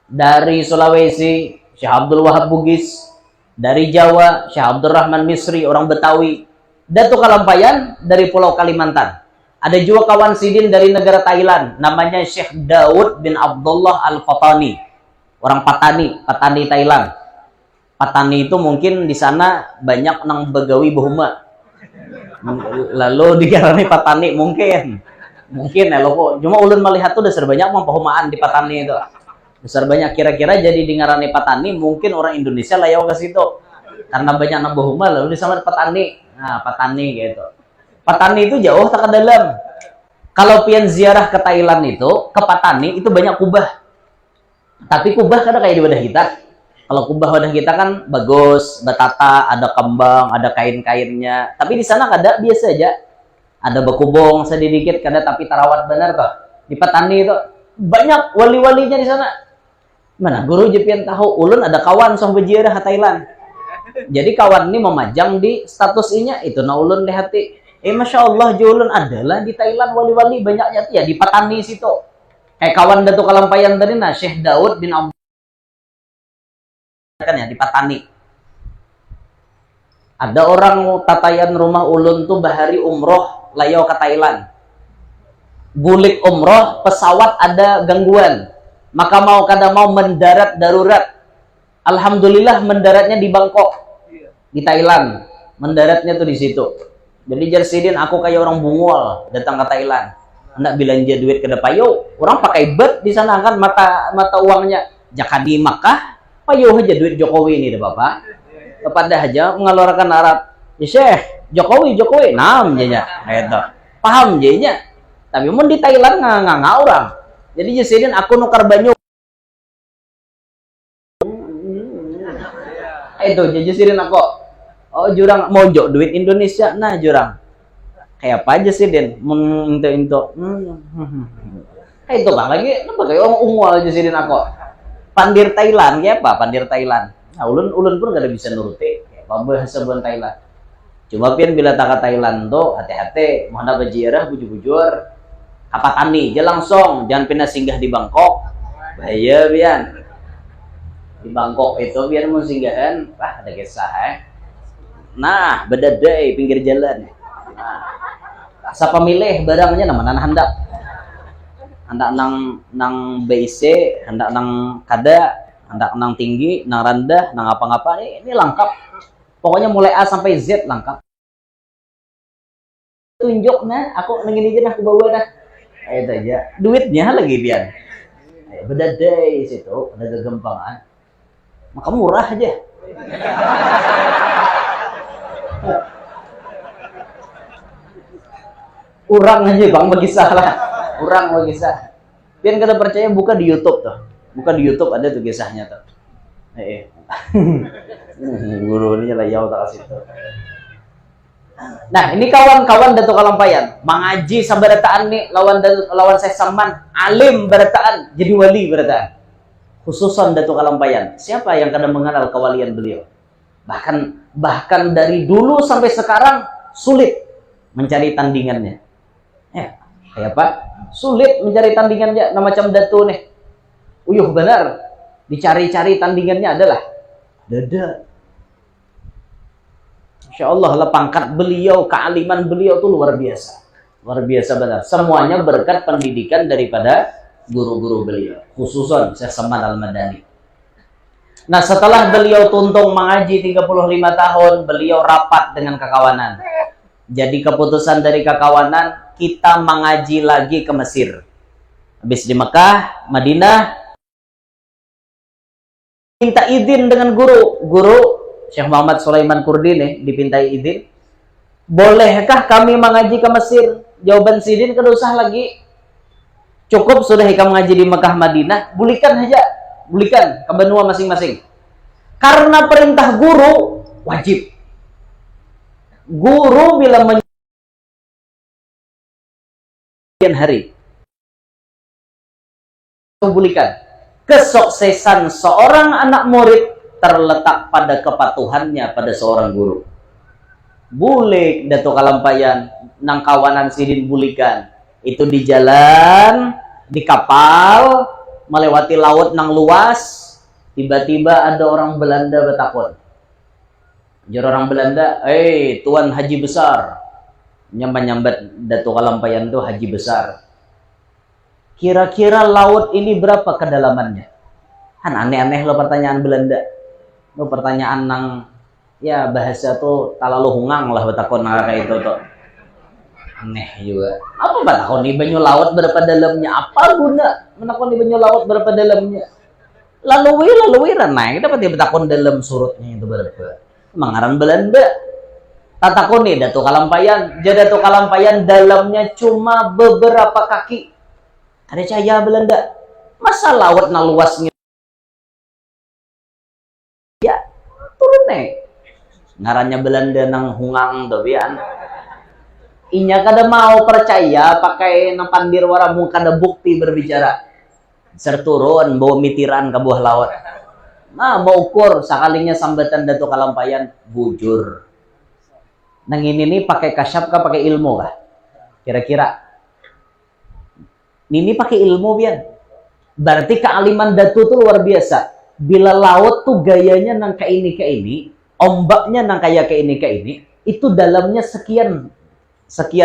Dari Sulawesi, Syekh Abdul Wahab Bugis. Dari Jawa, Syekh Abdul Rahman Misri, orang Betawi. Datuk Kalampayan dari Pulau Kalimantan. Ada juga kawan Sidin dari negara Thailand, namanya Syekh Daud bin Abdullah Al-Fatani. Orang Patani Thailand. Patani itu mungkin di sana banyak nang begawi bahuma. Lalu digarani Patani mungkin ya lo. Cuma ulun melihat tuh dasar banyak pahumaan di Patani itu. Besar banyak, kira-kira jadi di ngarani Patani mungkin orang Indonesia layau ke situ. Karena banyak nang bahuma lalu disama Patani. Nah, Patani gitu. Patani itu jauh tak ke dalam. Kalau pian ziarah ke Thailand itu, ke Patani itu banyak kubah. Tapi kubah kada kayak di wadah kita. Kalau kubah wadah kita kan bagus, batata, ada kembang, ada kain-kainnya. Tapi di sana kada biasa aja. Ada bekubong sedikit kada tapi tarawat benar kok. Di Patani itu banyak wali-walinya di sana. Mana guru jepian tahu ulun ada kawan song berziarah ke Thailand. Jadi kawan ini memajang di status inya itu na ulun lihati. Masya Allah julun adalah di Thailand wali-wali banyaknya ya di Patani situ. Kayak kawan Datuk Kalampayan tadi nah Syekh Daud bin Abdullah kan ya di Patani. Ada orang tatayan rumah ulun tuh bahari umroh layau ke Thailand. Bulik umroh pesawat ada gangguan. Maka mau kada mau mendarat darurat. Alhamdulillah mendaratnya di Bangkok. Di Thailand. Mendaratnya tuh di situ. Jadi Jarsidin aku kayak orang bungol datang ke Thailand. Hendak belanja duit ke payo. Orang pakai bet di sana kan mata uangnya. Jaka di Makkah, payo aja duit Jokowi ini deh Bapak. Kepada aja mengeluarkan Arab. Ya Syekh, Jokowi. Nam jenya. Gitu. Paham jenya. Tapi mun di Thailand nggak orang. Jadi Jarsidin aku nukar banyu. Itu Jarsidin aku. Oh jurang mojok duit Indonesia nah jurang kayak apa aja sih Den into kayak itu bang lagi nampak kayak orang ungu aja sih Den aku pandir Thailand ya apa pandir Thailand nah ulun pun gak ada bisa nuruti apa bahasa buan Thailand cuma pian bila tak ke Thailand tuh hati-hati mau nak berziarah bujur-bujur Kapatani aja langsung jangan pindah singgah di Bangkok bahaya pian di Bangkok itu biar mau singgahan ada kisah Nah, bedadai pinggir jalan. Nah, siapa milih barangnya nama hendak nang BC, hendak nang kada, hendak nang tinggi, nang rendah, nang apa-apa ini lengkap. Pokoknya mulai A sampai Z lengkap. Tunjuk nah, aku ngini aja aku bawa dah. Itu aja. Duitnya lagi biar. Bedadai situ, ada kegempangan. Maka murah aja. Urang aja bang berkisah lah urang berkisah pian kada percaya buka di YouTube tuh ada tuh kisahnya tuh guru ini layau tak situ. Nah ini kawan-kawan Datuk Kalampayan mengaji sabarataan nih lawan Syekh Saman alim barataan jadi wali barataan khususan Datuk Kalampayan siapa yang kadang mengenal kewalian beliau bahkan dari dulu sampai sekarang sulit mencari tandingannya. Kayak apa? Sulit mencari tandingannya. Nah macam Datu nih. Uyuh benar. Dicari-cari tandingannya adalah dada. Insya Allah lah pangkat beliau, kealiman beliau tuh luar biasa. Luar biasa benar. Semuanya berkat pendidikan daripada guru-guru beliau, khususan Syekh Samad Al-Madani. Nah, setelah beliau tuntung mengaji 35 tahun, beliau rapat dengan kakawanan. Jadi keputusan dari kakawanan, kita mengaji lagi ke Mesir. Habis di Mekah, Madinah, minta izin dengan guru Syekh Muhammad Sulaiman Kurdi nih, dipintai izin. Bolehkah kami mengaji ke Mesir? Jawaban Sidin, kada usah lagi. Cukup sudah kamu ngaji di Mekah Madinah, bulikan saja. Bulikan ke benua masing-masing. Karena perintah guru wajib. Guru bila hari bulikan. Kesuksesan seorang anak murid terletak pada kepatuhannya pada seorang guru. Bulik Datuk Kalampayan nang kawanan Sidin bulikan. Itu di jalan, di kapal, melewati laut nang luas, tiba-tiba ada orang Belanda bertakon. Jadi orang Belanda, Tuan Haji Besar. Nyambat Datuk Kalampayan itu Haji Besar. Kira-kira laut ini berapa kedalamannya? Kan aneh-aneh lo pertanyaan Belanda. Lo pertanyaan nang, ya bahasa tuh talalu hungang lah bertakon kayak itu tuh. Aneh juga. Apa batakon di banyu laut berapa dalamnya? Apa guna menakon di banyu laut berapa dalamnya? Lalui renai. Kita pasti batakon dalam surutnya itu berapa? Mengaran Belanda. Tatakon nih Datuk Kalampayan. Jadi Datuk Kalampayan dalamnya cuma beberapa kaki. Ada cahaya Belanda. Masa laut na luasnya? Ya turun nih. Ngarannya Belanda nang hungang dobian. Inya kada mau percaya pakai nampandir waramu kada bukti berbicara. Serturun bawa mitiran ke buah laut. Nah, mau ukur sekalinya sambatan Datuk Kalampayan bujur. Nang ini nih pakai kasyaf kah pakai ilmu kah? Kira-kira. Ini pakai ilmu biar. Berarti kealiman Datu tuh luar biasa. Bila laut tuh gayanya nang ke ini, ombaknya nang kayak ke ini, itu dalamnya sekian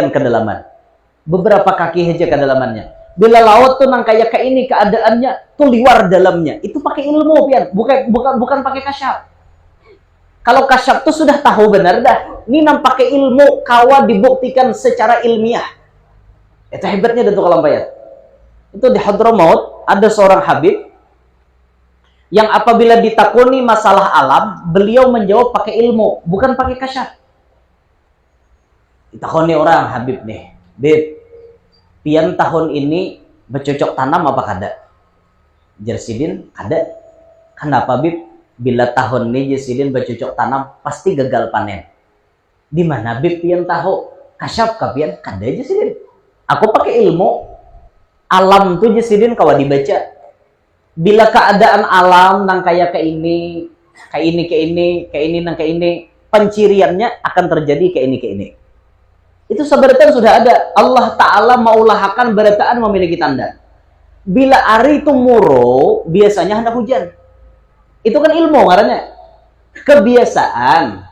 kedalaman. Beberapa kaki aja kedalamannya. Bila laut tuh nang kayak ke ini keadaannya tuh liwar dalamnya. Itu pakai ilmu pian, bukan pakai kasyaf. Kalau kasyaf tuh sudah tahu benar dah. Ini nang pakai ilmu kawa dibuktikan secara ilmiah. Itu hebatnya Datuk Kalampayan. Itu di Hadramaut ada seorang habib yang apabila ditakuni masalah alam, beliau menjawab pakai ilmu, bukan pakai kasyaf. Ditakuni orang habib nih, Bib, pian tahun ini bercocok tanam apa kada? Jersidin kada. Kenapa Bib? Bila tahun ini Jersidin bercocok tanam pasti gagal panen. Di mana Bib pian tahu? Kasyaf ka pian? Kada Jersidin. Aku pakai ilmu. Alam tuh Jersidin kawa dibaca. Bila keadaan alam nang kayak ke ini, nang ke ini, penciriannya akan terjadi ke ini. Itu sebenarnya sudah ada. Allah Ta'ala maulahakan berataan memiliki tanda. Bila hari itu muro, biasanya hendak hujan. Itu kan ilmu ngarannya. Kebiasaan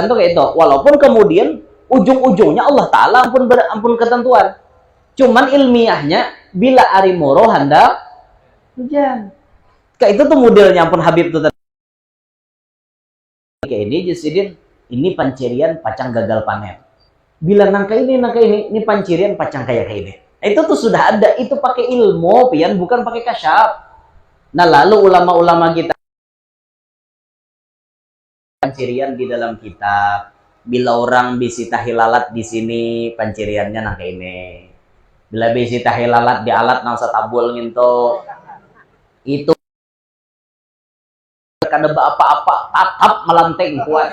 tuh kayak itu. Walaupun kemudian ujung-ujungnya Allah Ta'ala ampun ketentuan. Cuman ilmiahnya, bila hari muro hendak hujan. Kayak itu tuh modelnya ampun Habib tuh. Kayak ini Jersidin, ini pancirian pacang gagal panen. Bila nangka ini pancirian pacang kayak ini. Itu tuh sudah ada, itu pakai ilmu pian, bukan pakai kasyaf. Nah, lalu ulama-ulama kita pancirian di dalam kitab. Bila orang bisi tahilalat di sini, panciriannya nangka ini. Bila bisi tahilalat di alat nang satabul nginto, itu kada apa-apa, tatap melanteng kuat.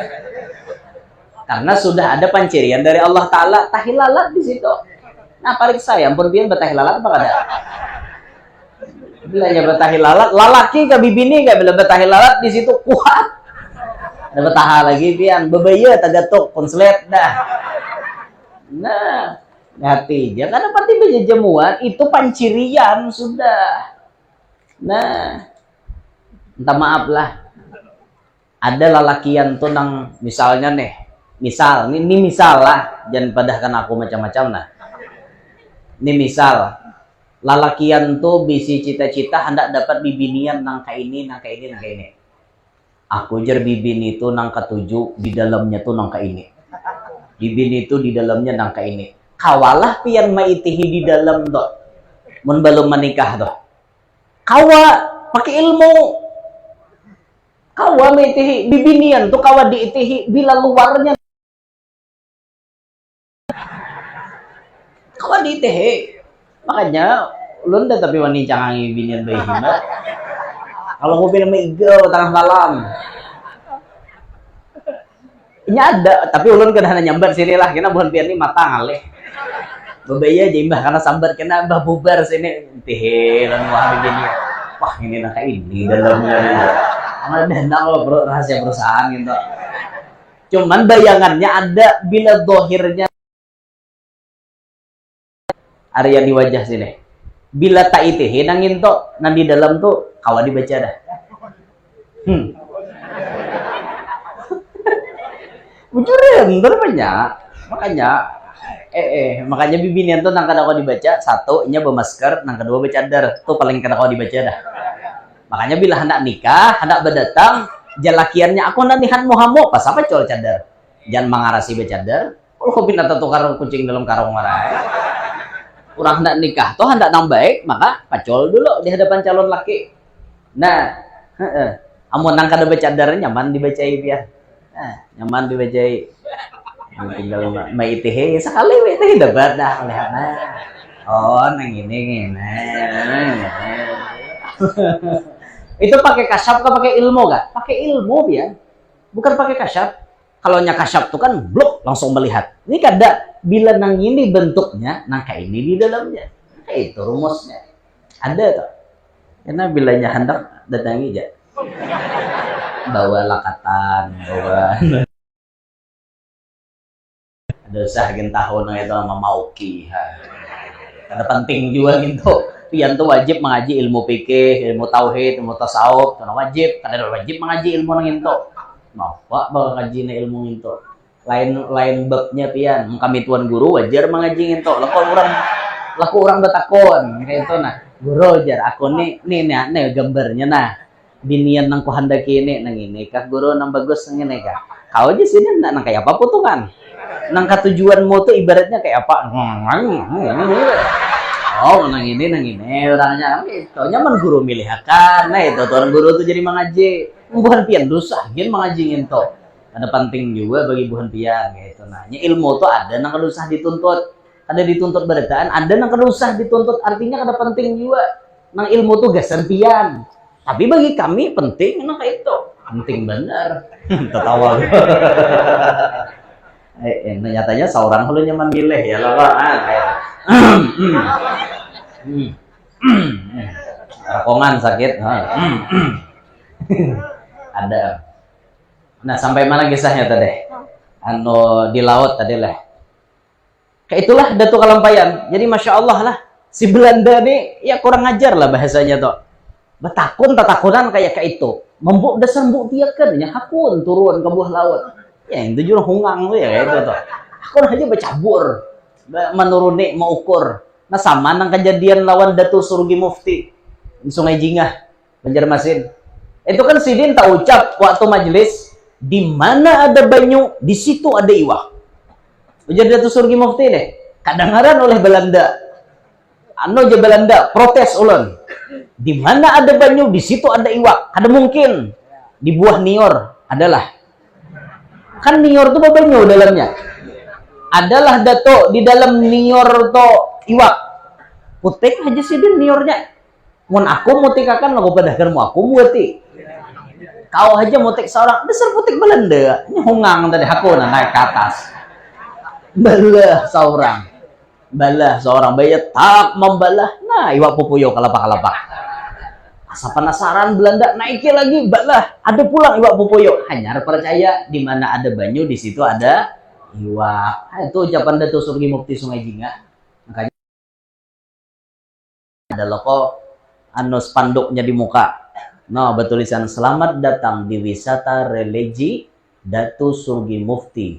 Karena sudah ada pancirian dari Allah Ta'ala, tahilalat di situ. Nah, pariksa ya, ampun pian betahilalat apa kada? Bila nya betahilalat, lalaki ke bibini ka bila betahilalat di situ kuat. Ada betaha lagi pian, bebaya tagatok konslet dah. Nah, hati dia karena pasti berjamuan itu pancirian sudah. Nah, minta maaf lah. Ada lalakian tuh nang misalnya nih, misal lah, jangan padahkan aku macam-macam nah. Ini misal lalakian tuh bisi cita-cita hendak dapat bibinian nangka ini, nangka ini, nangka ini. Aku jar bibin itu nangka 7, di dalamnya tuh nangka ini. Bibin itu di dalamnya nangka ini. Kawalah pian maitihi di dalam tuh. Mun belum menikah tuh. Kawa pakai ilmu. Kawa maitihi bibinian tuh kawa diitihi bila luarnya. Kawa diitihi. Makanya ulun dah tapi wani cangangi binian bayi hina. Kalau mau film igo tengah malam. Ini ada, tapi ulun kena nyambar sini lah, kena bukan pian ini matang alih. Bebaya aja mbah karena sambar kena mbah bubar sini. Teh lan wah begini. Wah, ini nangka ini dalamnya. Ada hendak bro rahasia perusahaan gitu. Cuman bayangannya ada bila dohirnya area di wajah sini. Bila tak itih nangin to, nang di dalam tuh kawa dibaca dah. Bujuran, banyak. Makanya bibinian tuh nang kada kau dibaca, satu nya bermasker, nang kedua bercadar. Tuh paling kada kau dibaca dah. Makanya bila hendak nikah, hendak berdatang, jalakiannya aku hendak nihan muhamu, pas apa col cadar. Jangan mengarasi bercadar. Kalau kau pindah tukar kucing dalam karung marah. Orang hendak nikah, toh hendak nang baik, maka pacol dulu di hadapan calon laki. Nah, amun nang kada bercadar nyaman dibacai biar. Nyaman dibacai. Tinggal maitihe sekali maitihe dapat dah lihat nah. Oh, nang ini. Itu pakai kasyaf atau pakai ilmu gak? Pakai ilmu ya. Bukan pakai kasyaf. Kalau nya kasyaf tuh kan blok langsung melihat. Ini kada bila nang ini bentuknya, nang kayak ini di dalamnya. Itu rumusnya. Ada tuh. Karena bilanya hendak datangi aja. Bawa lakatan, bawa ada usah gen tahun itu sama mauki. Ada penting juga gitu. Pian tuh wajib mengaji ilmu fikih, ilmu tauhid, ilmu tasawuf, karena wajib. Kada wajib mengaji ilmu nang itu. Mau pak bakal ngaji ilmu itu. Lain babnya pian kami tuan guru wajar mengaji itu laku orang betakon kayak itu nah guru jar aku nih gambarnya nah binian nang ku handaki ini nang ini kak guru nang bagus nang ini kak kau aja sini nang kayak apa putungan nang tujuanmu tuh ibaratnya kayak apa oh nang ini orangnya itu nyaman guru milih akan nah itu orang guru tuh jadi mengaji bukan pian dosa gen mengaji itu ada penting juga bagi buhan pian gitu. Nah, ilmu tuh ada nang kada usah dituntut. Ada dituntut beritaan, ada nang kada usah dituntut. Artinya kada penting juga. Nang ilmu tuh gasan pian. Tapi bagi kami penting nang kayak itu. Penting bener. Tertawa. Nyatanya seorang kalau nyaman milih ya lawan. Rakongan sakit. Ada. Nah, sampai mana kisahnya tadi? Di laut tadi lah. Kayak itulah Datu Kalampayan. Jadi Masya Allah lah. Si Belanda nih, ya kurang ajar lah bahasanya tuh. Tatakunan kayak itu. Membuk dasar mbuk tiakan. Ya hakun turun ke buah laut. Ya itu juga hungang tuh ya kayak itu tuh. Hakun aja bercabur. Menuruni, mau ukur. Nah sama nang kejadian lawan Datu Surgi Mufti. Di Sungai Jingah. Banjarmasin. Itu kan Sidin tak ucap waktu majelis. Di mana ada banyu, di situ ada iwak. Ujar Datu Surgi Mufti deh. Kadengaran oleh Belanda. Aja Belanda protes ulun. Di mana ada banyu, di situ ada iwak. Ada mungkin di buah nior adalah. Kan nior itu banyu dalamnya. Adalah Dato di dalam nior to iwak. Putik aja sih din niornya. Mun aku mutikakan lagu padahkan mu aku muati. Kau aja mutik seorang dasar putik Belanda ini hungang tadi aku naik ke atas balah seorang bayi tak membalah nah iwak pupuyo kalapa asa penasaran Belanda naiknya lagi balah ada pulang iwak pupuyo hanya percaya di mana ada banyu di situ ada iwak itu ucapan Datu Surgi Mufti Sungai Jingah makanya ada loko spanduknya di muka. No, bertulisan selamat datang di wisata religi Datu Surgi Mufti.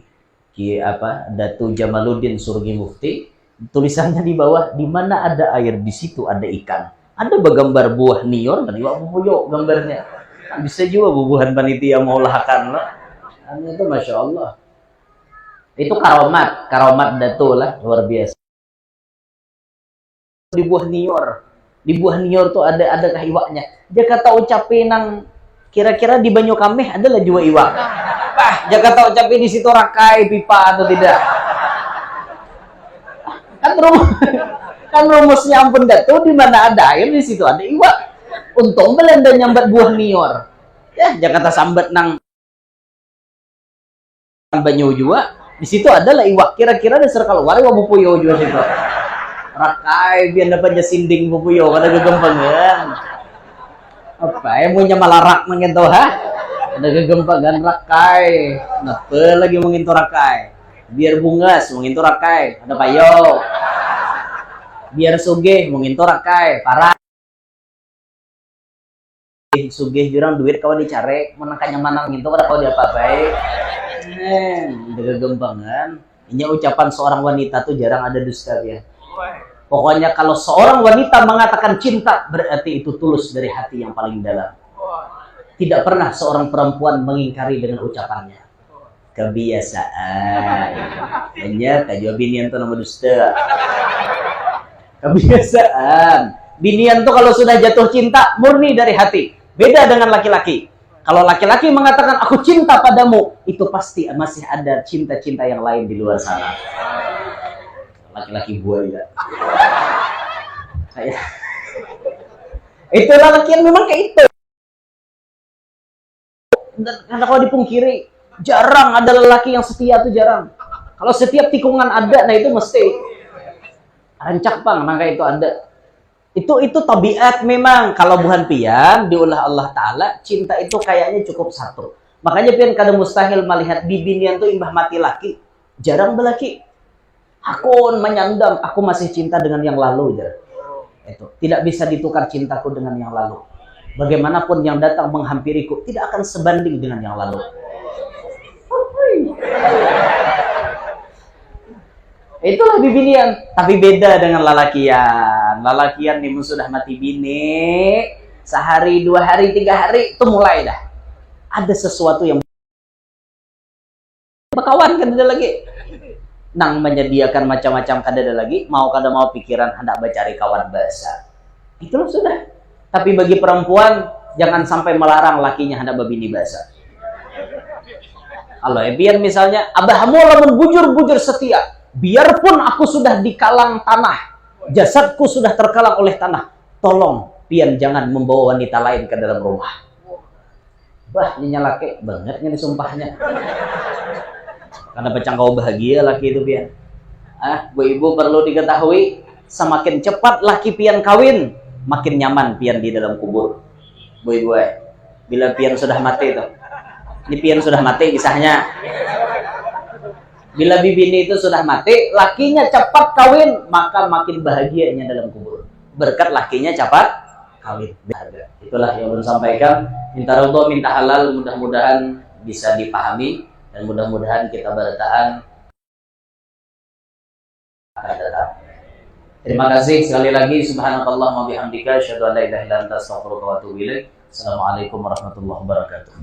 Datu Jamaluddin Surgi Mufti Tulisannya di bawah, di mana ada air di situ ada ikan. Ada gambar buah nior, dan iwak bubuyo gambarnya. Bisa juga bubuhan panitia mau lahkan lah. Itu masya Allah. Itu karomat datul lah, luar biasa. Di buah nior tuh ada iwaknya. Dia kata ucapin nang kira-kira di Banyu Kameh adalah juga iwak. Dia kata ucapin di situ rakai pipa atau tidak? Kan rumusnya ampun datu, di mana ada air di situ ada iwak. Untung Belanda nyambat buah nior. Ya, Jakarta sambat nang Banyu juga. Di situ adalah iwak. Kira-kira dasar keluar iwak bupuyo juga situ. Rakai biar dapatnya sinding bupuyo kada gegempangan. Apa yang punya malarak menginto ha? Ada gegempangan rakai. Napa lagi menginto rakai? Biar bungas menginto rakai. Ada payo. Biar sugih menginto rakai. Parah. Sugih jurang duit kawan dicari, menangkanya mana menginto kada kau dia apa baik. Ada gegempangan. Ini ucapan seorang wanita tuh jarang ada dusta ya. Pokoknya kalau seorang wanita mengatakan cinta, berarti itu tulus dari hati yang paling dalam. Tidak pernah seorang perempuan mengingkari dengan ucapannya. Kebiasaan. Hanya kajua binian tuh nama dusta. Kebiasaan. Binian tuh kalau sudah jatuh cinta, murni dari hati. Beda dengan laki-laki. Kalau laki-laki mengatakan aku cinta padamu, itu pasti masih ada cinta-cinta yang lain di luar sana. Laki-laki buaya. Kayak itulah laki yang memang kayak itu. Karena kalau dipungkiri, jarang ada lelaki yang setia tuh jarang. Kalau setiap tikungan ada, nah itu mesti rancak pang, maka itu ada. Itu tabiat memang. Kalau buhan pian diulah Allah Ta'ala, cinta itu kayaknya cukup satu. Makanya pian kadang mustahil melihat bibinian tuh imbah mati laki. Jarang belaki. Aku menyandang, aku masih cinta dengan yang lalu. Itu tidak bisa ditukar cintaku dengan yang lalu. Bagaimanapun yang datang menghampiriku tidak akan sebanding dengan yang lalu. Itulah bibinian, tapi beda dengan lalakian. Lalakian nih sudah mati bini, sehari, 2 hari, 3 hari itu mulai dah ada sesuatu yang berkawan kan ada lagi. Nang menyediakan macam-macam kadada lagi, mau kada mau pikiran hendak mencari kawan bahasa. Itulah sudah. Tapi bagi perempuan jangan sampai melarang lakinya hendak babini bahasa. Kalau biar misalnya abahmu lamun bujur-bujur setia, biarpun aku sudah di kalang tanah, jasadku sudah terkalang oleh tanah, tolong pian jangan membawa wanita lain ke dalam rumah. Bah, ini laki bangetnya disumpahnya. Karena pecangkau bahagia laki itu pian. Bu ibu perlu diketahui, semakin cepat laki pian kawin, makin nyaman pian di dalam kubur. Bu ibu bila pian sudah mati itu, ini pian sudah mati kisahnya. Bila bibini itu sudah mati, lakinya cepat kawin, maka makin bahagianya dalam kubur. Berkat lakinya cepat kawin. Itulah yang belum sampaikan. Minta ridho, minta halal, mudah-mudahan bisa dipahami. Dan mudah-mudahan kita bertahan akan datang. Terima kasih sekali lagi. Subhanakallah wa bihamdika asyhadu an la ilaha illa anta astaghfiruka wa atubu ilaik. Assalamualaikum warahmatullahi wabarakatuh.